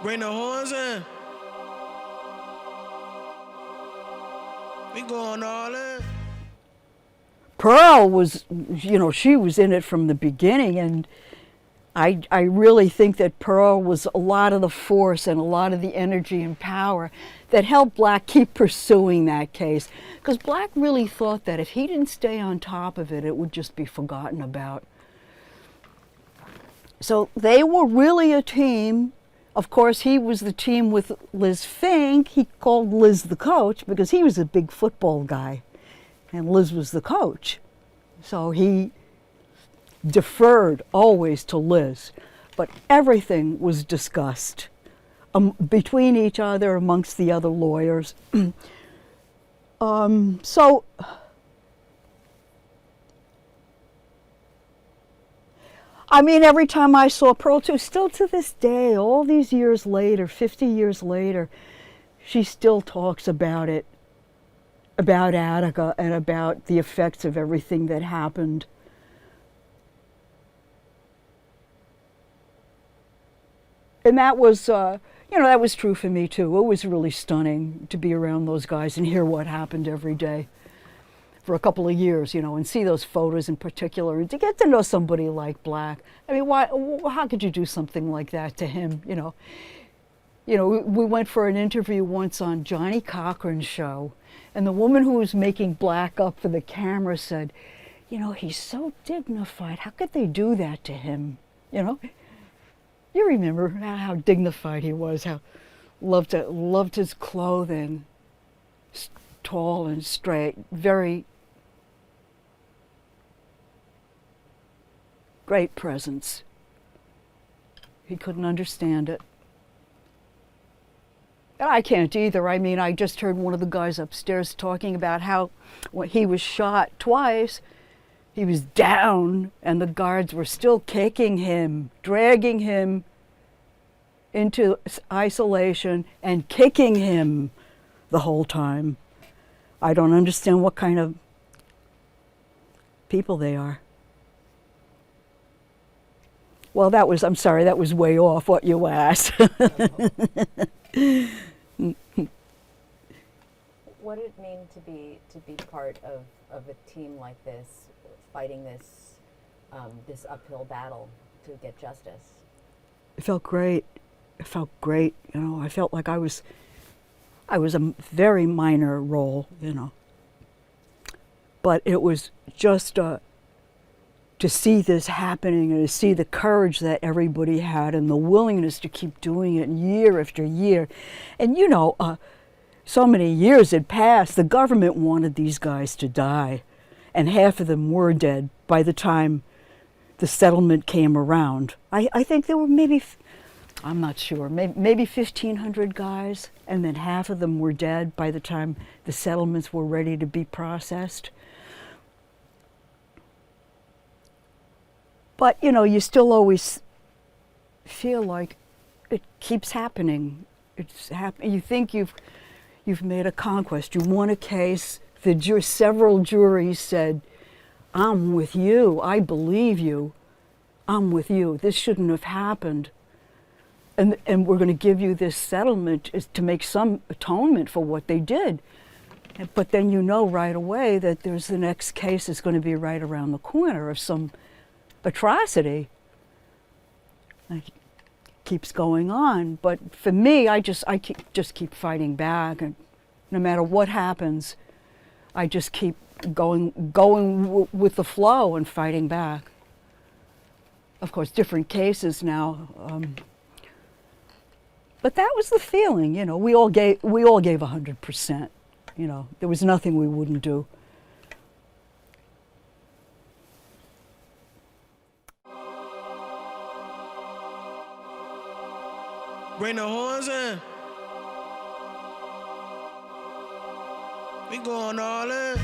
Bring the horns in. We going all in. Pearl was, she was in it from the beginning, and I really think that Pearl was a lot of the force and a lot of the energy and power that helped Black keep pursuing that case. Because Black really thought that if he didn't stay on top of it, it would just be forgotten about. So they were really a team. Of course, he was the team with Liz Fink. He called Liz the coach because he was a big football guy, and Liz was the coach. So he deferred always to Liz, but everything was discussed between each other, amongst the other lawyers. So I mean, every time I saw Pearl too, still to this day, all these years later, 50 years later, she still talks about it, about Attica and about the effects of everything that happened. And that was, that was true for me too. It was really stunning to be around those guys and hear what happened every day for a couple of years, and see those photos in particular, and to get to know somebody like Black. I mean, how could you do something like that to him, we went for an interview once on Johnny Cochran's show, and the woman who was making Black up for the camera said, he's so dignified. How could they do that to him, You remember how dignified he was, how loved his clothing, tall and straight, very great presence. He couldn't understand it. And I can't either. I mean, I just heard one of the guys upstairs talking about how when he was shot twice, he was down and the guards were still kicking him, dragging him into isolation and kicking him the whole time. I don't understand what kind of people they are. Well, I'm sorry, that was way off what you asked. What did it mean to be part of a team like this, fighting this uphill battle to get justice? It felt great. I felt like I was a very minor role, But it was just to see this happening and to see the courage that everybody had and the willingness to keep doing it year after year. And so many years had passed. The government wanted these guys to die, and half of them were dead by the time the settlement came around. I think there were maybe, I'm not sure, maybe 1,500 guys, and then half of them were dead by the time the settlements were ready to be processed. But, you still always feel like it keeps happening. You think you've made a conquest. You won a case. Several juries said, I'm with you. I believe you. I'm with you. This shouldn't have happened. And we're going to give you this settlement is to make some atonement for what they did. But then right away that there's the next case is going to be right around the corner of some atrocity. It keeps going on. But for me, I just keep fighting back, and no matter what happens, I just keep going with the flow and fighting back. Of course, different cases now. But that was the feeling, we all gave 100%. There was nothing we wouldn't do. Bring the horns in. We going all in.